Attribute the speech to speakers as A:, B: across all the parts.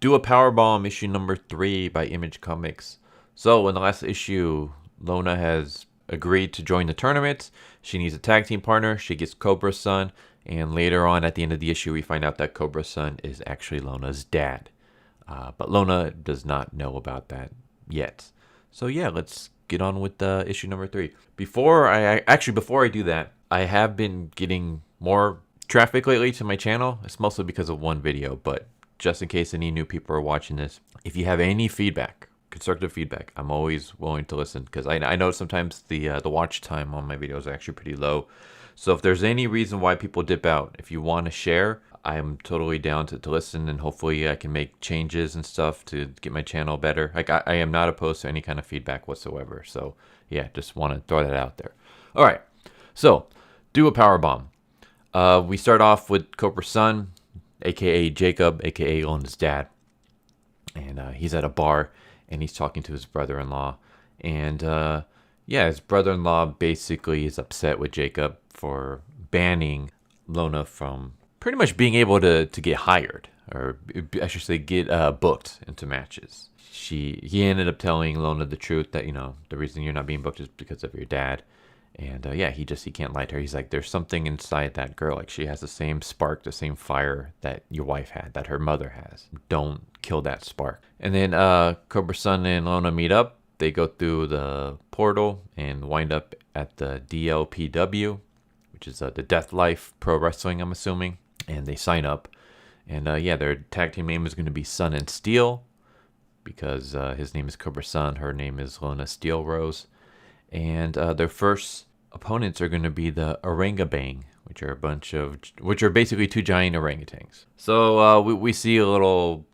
A: Do a Powerbomb issue number 3 by Image Comics. So in the last issue, Lona has agreed to join the tournament. She needs a tag team partner. She gets Cobrasun, and later on at the end of the issue, we find out that Cobrasun is actually Lona's dad. But Lona does not know about that yet. So yeah, let's get on with issue number 3. Before I do that, I have been getting more traffic lately to my channel. It's mostly because of one video, but just in case any new people are watching this, if you have any feedback, constructive feedback, I'm always willing to listen, because I know sometimes the watch time on my videos is actually pretty low. So if there's any reason why people dip out, if you want to share, I'm totally down to listen, and hopefully I can make changes and stuff to get my channel better. Like I am not opposed to any kind of feedback whatsoever. So yeah, just want to throw that out there. All right, so do a power bomb. We start off with Cobrasun, aka Jacob, aka Lona's dad, and he's at a bar and he's talking to his brother-in-law, and yeah, his brother-in-law basically is upset with Jacob for banning Lona from pretty much being able to get hired, or I should say get booked into matches. He ended up telling Lona the truth that, you know, the reason you're not being booked is because of your dad. And yeah, he can't lie to her. He's like, there's something inside that girl. Like, she has the same spark, the same fire that your wife had, that her mother has. Don't kill that spark. And then Cobrasun and Lona meet up. They go through the portal and wind up at the DLPW, which is the Death Life Pro Wrestling, I'm assuming. And they sign up. And yeah, their tag team name is going to be Sun and Steel, because his name is Cobrasun, her name is Lona Steel Rose. And their first opponents are going to be the ORANGABANG, which are basically 2 giant orangutans. So we see a little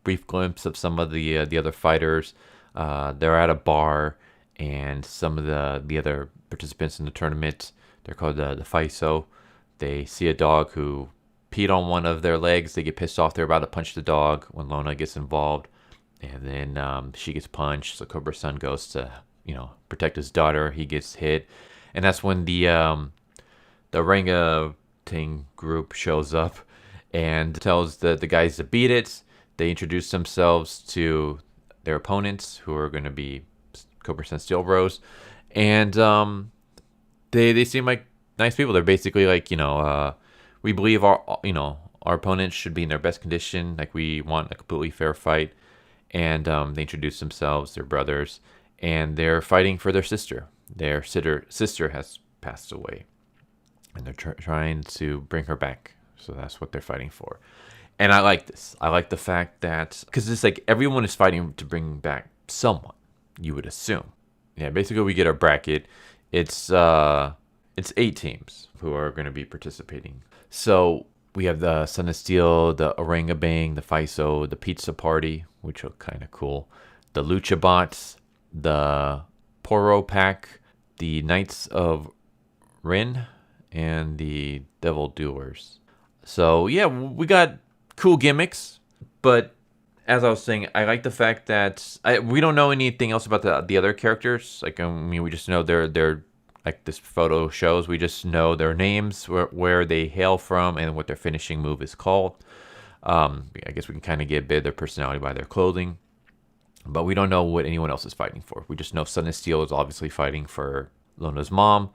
A: brief glimpse of some of the other fighters. They're at a bar, and some of the other participants in the tournament, they're called the FISO. They see a dog who peed on one of their legs. They get pissed off. They're about to punch the dog when Lona gets involved, and then she gets punched. So Cobrasun goes to, you know, protect his daughter. He gets hit, and that's when the orangutan group shows up and tells the guys to beat it. They introduce themselves to their opponents, who are going to be Cobrasun Steel Rose, and they seem like nice people. They're basically like, you know, we believe our opponents should be in their best condition. Like, we want a completely fair fight. And they introduce themselves, they're brothers, and they're fighting for their sister. Their sister has passed away, and they're trying to bring her back. So that's what they're fighting for. And I like this. I like the fact that, because it's like everyone is fighting to bring back someone, you would assume. Yeah, basically we get our bracket. It's 8 teams who are going to be participating. So we have the Sun and Steel, the OrangaBang, the FISO, the Pizza Party, which are kind of cool, the Lucha Bots, the Poro Pack, the Knights of Rin, and the Devil Doers. So yeah, we got cool gimmicks, but as I was saying, I like the fact that we don't know anything else about the other characters. Like, I mean, we just know they're like this photo shows. We just know their names, where they hail from, and what their finishing move is called. I guess we can kind of get a bit of their personality by their clothing, but we don't know what anyone else is fighting for. We just know Sun and Steel is obviously fighting for Lona's mom.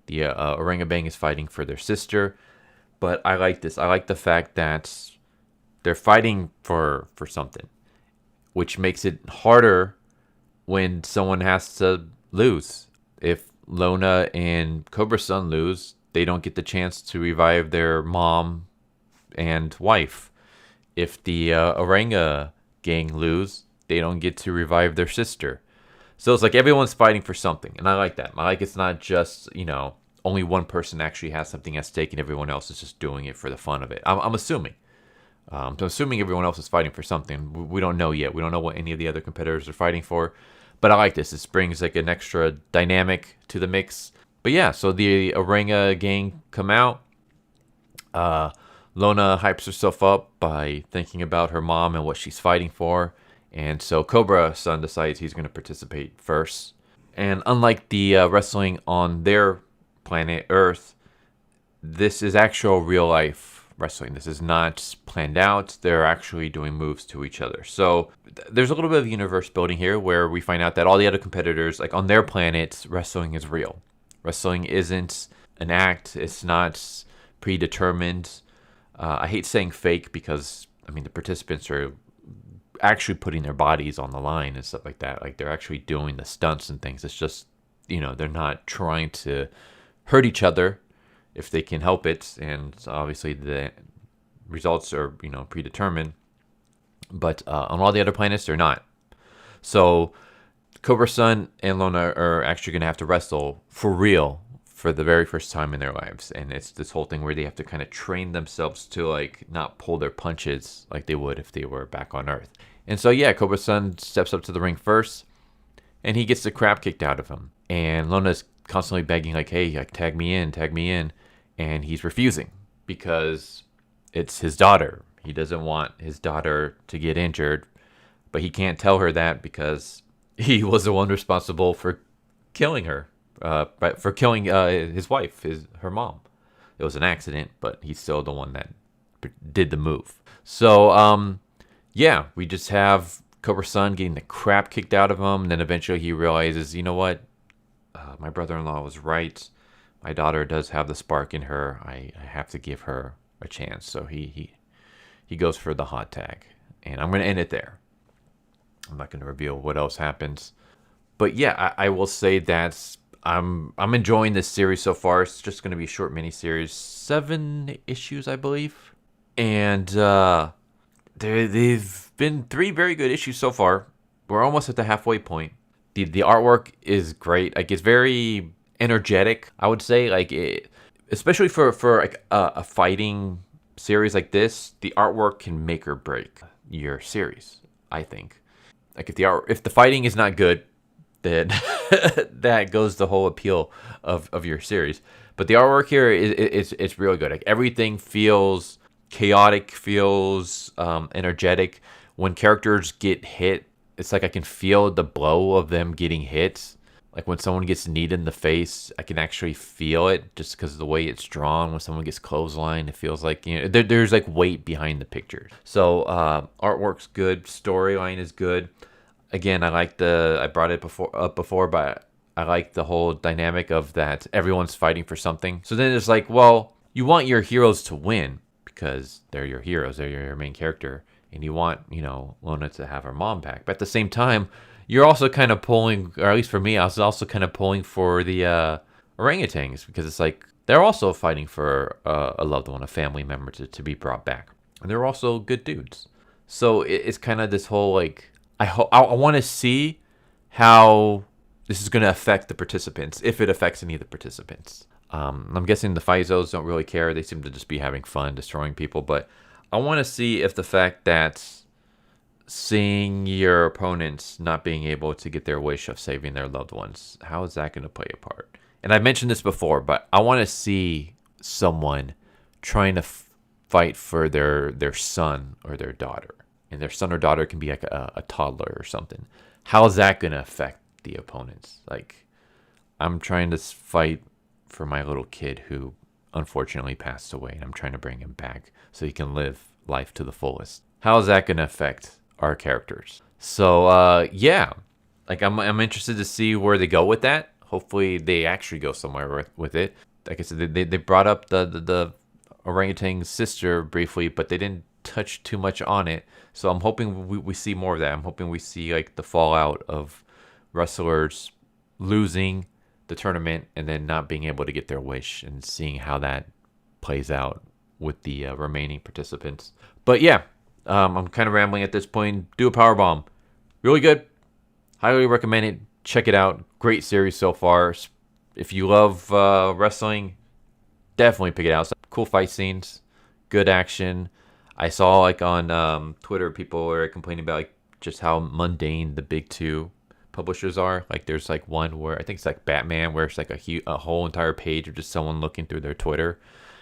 A: The OrangaBang is fighting for their sister. But I like this. I like the fact that they're fighting for something, which makes it harder when someone has to lose. If Lona and Cobrasun lose, they don't get the chance to revive their mom and wife. If the Oranga gang lose, they don't get to revive their sister. So it's like everyone's fighting for something, and I like that. I like it's not just, you know, only one person actually has something at stake and everyone else is just doing it for the fun of it. I'm assuming. So I'm assuming everyone else is fighting for something. We don't know yet. We don't know what any of the other competitors are fighting for. But I like this. This brings like an extra dynamic to the mix. But yeah, so the Oranga gang come out. Lona hypes herself up by thinking about her mom and what she's fighting for. And so Cobrasun decides he's going to participate first. And unlike the wrestling on their planet Earth, this is actual real life wrestling. This is not planned out. They're actually doing moves to each other. So there's a little bit of universe building here where we find out that all the other competitors, like on their planets, wrestling is real. Wrestling isn't an act. It's not predetermined. I hate saying fake because, I mean, the participants are actually putting their bodies on the line and stuff like that. Like, they're actually doing the stunts and things. It's just, they're not trying to hurt each other if they can help it. And obviously the results are, predetermined. But on all the other planets, they're not. So Cobrasun and Lona are actually going to have to wrestle for real for the very first time in their lives. And it's this whole thing where they have to kind of train themselves to like not pull their punches like they would if they were back on Earth. And so yeah, Cobrasun steps up to the ring first and he gets the crap kicked out of him. And Lona's constantly begging like, hey, like, tag me in. And he's refusing because it's his daughter. He doesn't want his daughter to get injured, but he can't tell her that because he was the one responsible for killing her. For killing his wife, her mom. It was an accident, but he's still the one that did the move. So, yeah, we just have Cobrasun getting the crap kicked out of him. And then eventually he realizes, you know what? My brother-in-law was right. My daughter does have the spark in her. I have to give her a chance. So he goes for the hot tag. And I'm going to end it there. I'm not going to reveal what else happens. But yeah, I will say that I'm enjoying this series so far. It's just going to be a short miniseries, 7 issues, I believe. And they've been 3 very good issues so far. We're almost at the halfway point. The artwork is great. Like, it's very energetic, I would say. Like, especially for like a fighting series like this, the artwork can make or break your series, I think. Like, if the fighting is not good, then that goes the whole appeal of your series. But the artwork here it's really good. Like, everything feels chaotic, feels energetic. When characters get hit, it's like I can feel the blow of them getting hit. Like, when someone gets kneed in the face, I can actually feel it just because of the way it's drawn. When someone gets clotheslined, it feels like, there's like weight behind the pictures. So artwork's good, storyline is good. Again, I brought it before, but I like the whole dynamic of that everyone's fighting for something. So then it's like, well, you want your heroes to win because they're your heroes, they're your main character, and you want, Lona to have her mom back. But at the same time, you're also kind of pulling, or at least for me, I was also kind of pulling for the orangutans because it's like they're also fighting for a loved one, a family member to be brought back. And they're also good dudes. So it's kind of this whole like, I want to see how this is going to affect the participants, if it affects any of the participants. I'm guessing the Fizos don't really care. They seem to just be having fun, destroying people. But I want to see if the fact that seeing your opponents not being able to get their wish of saving their loved ones, how is that going to play a part? And I mentioned this before, but I want to see someone trying to fight for their son or their daughter. And their son or daughter can be like a toddler or something. How is that going to affect the opponents? Like, I'm trying to fight for my little kid who unfortunately passed away, and I'm trying to bring him back so he can live life to the fullest. How is that going to affect our characters? So, yeah. Like, I'm interested to see where they go with that. Hopefully, they actually go somewhere with it. Like I said, they brought up the orangutan's sister briefly, but they didn't touch too much on it. So I'm hoping we see more of that. I'm hoping we see like the fallout of wrestlers losing the tournament and then not being able to get their wish, and seeing how that plays out with the remaining participants. But yeah, I'm kind of rambling at this point. Do a Powerbomb. Really good. Highly recommend it. Check it out. Great series so far. If you love wrestling, definitely pick it out. Some cool fight scenes. Good action. I saw like on Twitter, people were complaining about like just how mundane the big 2 publishers are. Like, there's like one where I think it's like Batman, where it's like a whole entire page of just someone looking through their Twitter.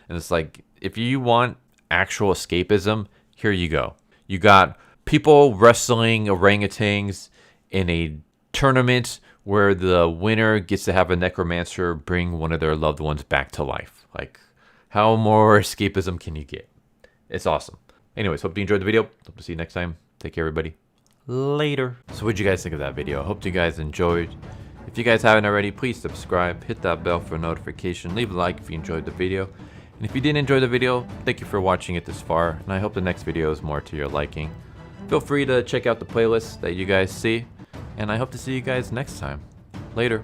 A: And it's like, if you want actual escapism, here you go. You got people wrestling orangutans in a tournament where the winner gets to have a necromancer bring one of their loved ones back to life. Like, how more escapism can you get? It's awesome. Anyways, hope you enjoyed the video. Hope to see you next time. Take care, everybody. Later. So what'd you guys think of that video? I hope you guys enjoyed. If you guys haven't already, please subscribe, hit that bell for a notification, leave a like if you enjoyed the video. And if you didn't enjoy the video, thank you for watching it this far, and I hope the next video is more to your liking. Feel free to check out the playlist that you guys see, and I hope to see you guys next time. Later.